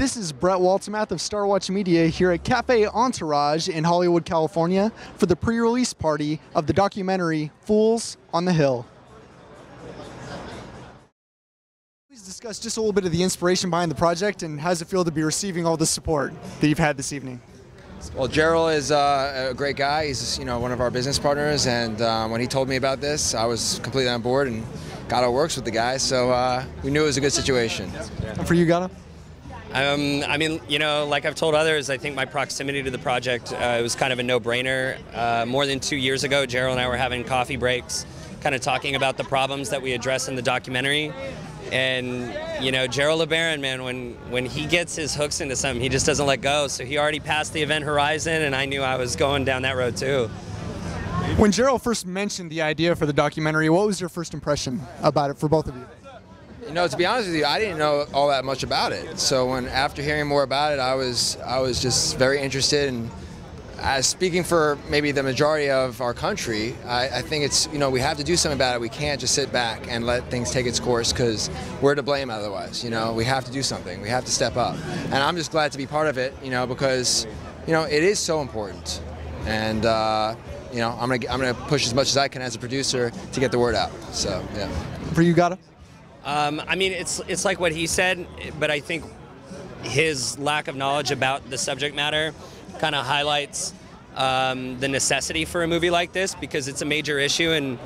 This is Brett Waltemath of Star Watch Media here at Cafe Entourage in Hollywood, California for the pre-release party of the documentary Fools on the Hill. Please discuss just a little bit of the inspiration behind the project and how does it feel to be receiving all the support that you've had this evening? Well, Gerald is a great guy. He's one of our business partners, and when he told me about this, I was completely on board, and Gato works with the guys, so we knew it was a good situation. And for you, Gato? I mean, like I've told others, I think my proximity to the project it was kind of a no-brainer. More than 2 years ago, Gerald and I were having coffee breaks, kind of talking about the problems that we address in the documentary. And Gerald LeBaron, man, when he gets his hooks into something, he just doesn't let go. So he already passed the event horizon, and I knew I was going down that road too. When Gerald first mentioned the idea for the documentary, what was your first impression about it for both of you? To be honest with you, I didn't know all that much about it. So after hearing more about it, I was just very interested. And as speaking for maybe the majority of our country, I think it's we have to do something about it. We can't just sit back and let things take its course because we're to blame otherwise. We have to do something. We have to step up. And I'm just glad to be part of it. Because it is so important. And I'm gonna push as much as I can as a producer to get the word out. So yeah. For you, Gato? I mean, it's like what he said, but I think his lack of knowledge about the subject matter kind of highlights the necessity for a movie like this, because it's a major issue, and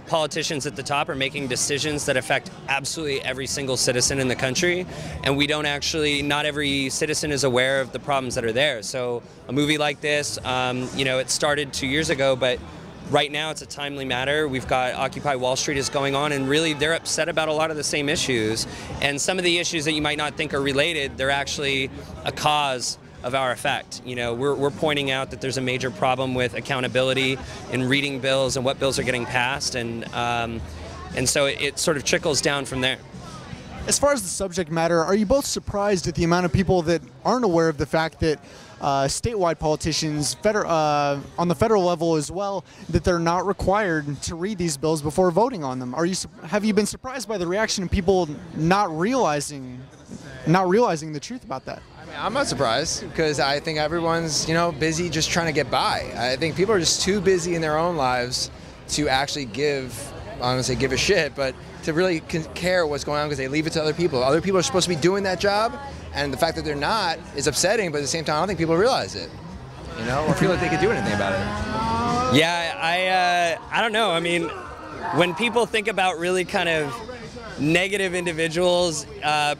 politicians at the top are making decisions that affect absolutely every single citizen in the country, and not every citizen is aware of the problems that are there. So a movie like this, it started 2 years ago, but right now it's a timely matter. We've got Occupy Wall Street is going on, and really they're upset about a lot of the same issues. And some of the issues that you might not think are related, they're actually a cause of our effect. We're pointing out that there's a major problem with accountability in reading bills and what bills are getting passed, and so it sort of trickles down from there. As far as the subject matter, are you both surprised at the amount of people that aren't aware of the fact that statewide politicians, on the federal level as well, that they're not required to read these bills before voting on them? Have you been surprised by the reaction of people not realizing the truth about that? I mean, I'm not surprised, because I think everyone's busy just trying to get by. I think people are just too busy in their own lives to actually I don't want to say give a shit, but to really care what's going on, because they leave it to other people. Other people are supposed to be doing that job, and the fact that they're not is upsetting, but at the same time, I don't think people realize it, or feel like they could do anything about it. Yeah, I don't know. I mean, when people think about really kind of negative individuals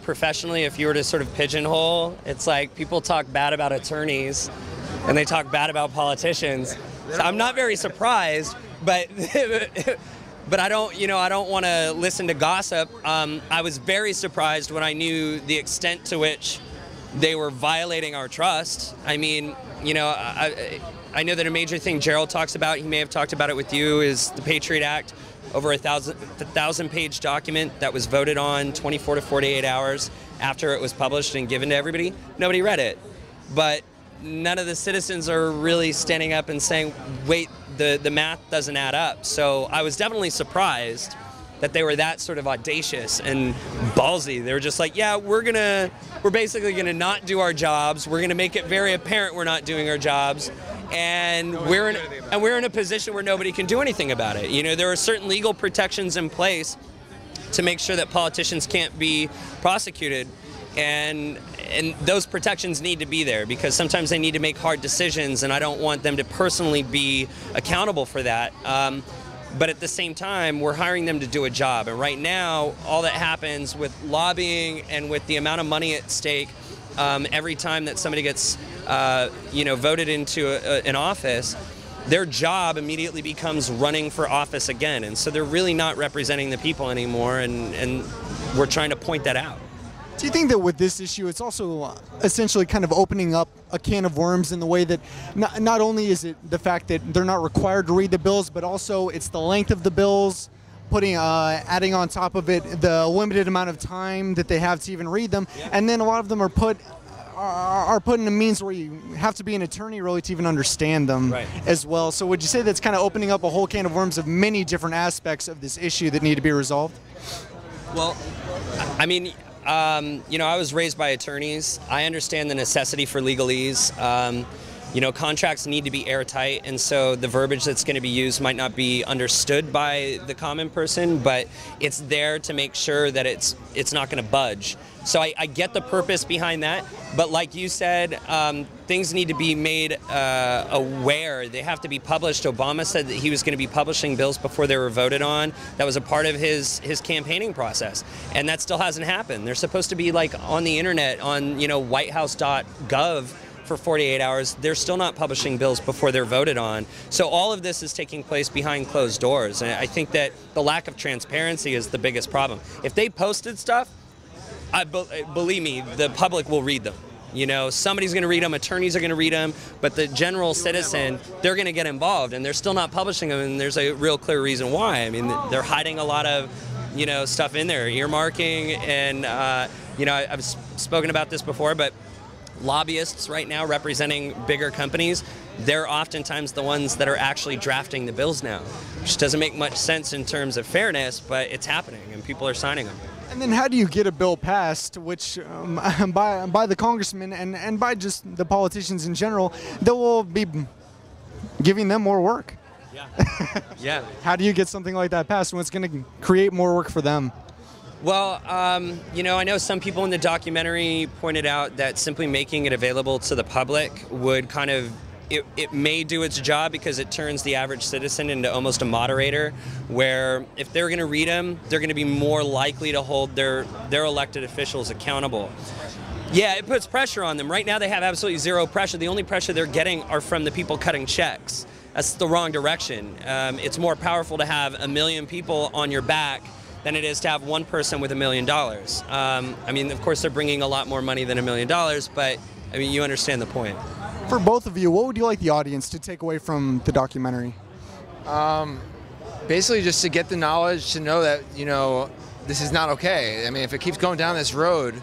professionally, if you were to sort of pigeonhole, it's like people talk bad about attorneys, and they talk bad about politicians. So I'm not very surprised, but but I don't want to listen to gossip. I was very surprised when I knew the extent to which they were violating our trust. I mean, I know that a major thing Gerald talks about, he may have talked about it with you, is the Patriot Act, over a 1,000-page document that was voted on 24 to 48 hours after it was published and given to everybody. Nobody read it, but none of the citizens are really standing up and saying, wait, the math doesn't add up. So I was definitely surprised that they were that sort of audacious and ballsy. They were just like, yeah, we're basically gonna not do our jobs. We're gonna make it very apparent we're not doing our jobs, and we're in a position where nobody can do anything about it. There are certain legal protections in place to make sure that politicians can't be prosecuted, and those protections need to be there, because sometimes they need to make hard decisions, and I don't want them to personally be accountable for that. But at the same time, we're hiring them to do a job. And right now, all that happens with lobbying and with the amount of money at stake, every time that somebody gets voted into an office, their job immediately becomes running for office again. And so they're really not representing the people anymore, and we're trying to point that out. Do you think that with this issue, it's also essentially kind of opening up a can of worms in the way that not only is it the fact that they're not required to read the bills, but also it's the length of the bills, adding on top of it the limited amount of time that they have to even read them, and then a lot of them are put in a means where you have to be an attorney really to even understand them as well. So would you say that's kind of opening up a whole can of worms of many different aspects of this issue that need to be resolved? Well, I mean, you know, I was raised by attorneys. I understand the necessity for legalese. You know, contracts need to be airtight, and so the verbiage that's going to be used might not be understood by the common person, but it's there to make sure that it's not going to budge. So I get the purpose behind that, but like you said, things need to be made aware. They have to be published. Obama said that he was going to be publishing bills before they were voted on. That was a part of his campaigning process, and that still hasn't happened. They're supposed to be like on the internet on, you know, whitehouse.gov for 48 hours. They're still not publishing bills before they're voted on. So all of this is taking place behind closed doors. And I think that the lack of transparency is the biggest problem. If they posted stuff, believe me, the public will read them. You know, somebody's going to read them, attorneys are going to read them, but the general citizen, they're going to get involved, and they're still not publishing them, and there's a real clear reason why. I mean, they're hiding a lot of, you know, stuff in there, earmarking, and, you know, I've spoken about this before, but lobbyists right now representing bigger companies, they're oftentimes the ones that are actually drafting the bills now, which doesn't make much sense in terms of fairness, but it's happening and people are signing them. And then how do you get a bill passed, which by the congressmen and by just the politicians in general, that will be giving them more work? Yeah. Yeah. How do you get something like that passed when it's going to create more work for them? Well, you know, I know some people in the documentary pointed out that simply making it available to the public would kind of, it may do its job because it turns the average citizen into almost a moderator, where if they're going to read them, they're going to be more likely to hold their elected officials accountable. Yeah, it puts pressure on them. Right now they have absolutely zero pressure. The only pressure they're getting are from the people cutting checks. That's the wrong direction. It's more powerful to have 1 million people on your back than it is to have one person with $1 million. I mean, of course, they're bringing a lot more money than $1 million, but I mean, you understand the point. For both of you, what would you like the audience to take away from the documentary? Basically, just to get the knowledge to know that, you know, this is not okay. I mean, if it keeps going down this road,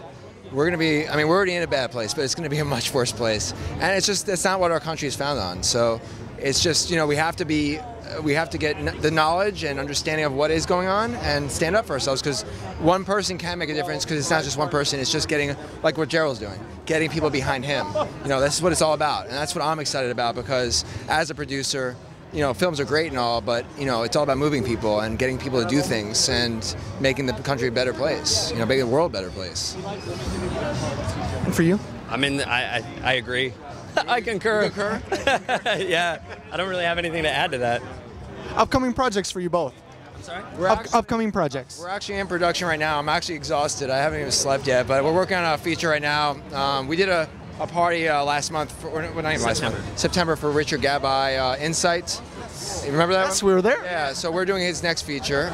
we're going to be, I mean, we're already in a bad place, but it's going to be a much worse place. And it's just, that's not what our country is founded on. So it's just, you know, we have to get the knowledge and understanding of what is going on and stand up for ourselves, because one person can make a difference, because it's not just one person, it's just getting, like what Gerald's doing, getting people behind him. You know, this is what it's all about, and that's what I'm excited about, because as a producer, you know, films are great and all, but, you know, it's all about moving people and getting people to do things and making the country a better place, you know, making the world a better place. And for you? I mean, I agree. I concur. You concur? Yeah, I don't really have anything to add to that. Upcoming projects for you both? I'm sorry? Upcoming projects. We're actually in production right now. I'm actually exhausted. I haven't even slept yet, but we're working on a feature right now. We did a party last month, September, for Richard Gabai Insight. You remember that? Yes, we were there. Yeah, so we're doing his next feature.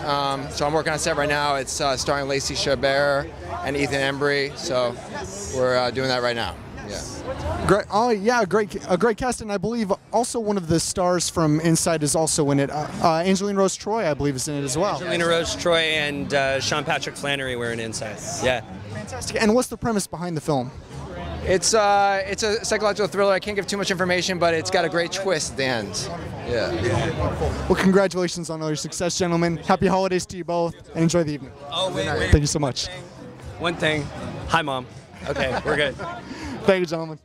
So I'm working on set right now. It's starring Lacey Chabert and Ethan Embry. So we're doing that right now. Yeah. Great. Oh yeah, a great cast, and I believe also one of the stars from Inside is also in it. Angelina Rose Troy, I believe, is in it as well. Angelina Rose Troy and Sean Patrick Flannery were in Inside. Yeah. Fantastic. And what's the premise behind the film? It's a psychological thriller. I can't give too much information, but it's got a great twist at the end. Yeah. Well, congratulations on all your success, gentlemen. Happy holidays to you both, and enjoy the evening. Oh, wait. Thank you so much. One thing. Hi, Mom. Okay, we're good. Thank you, gentlemen.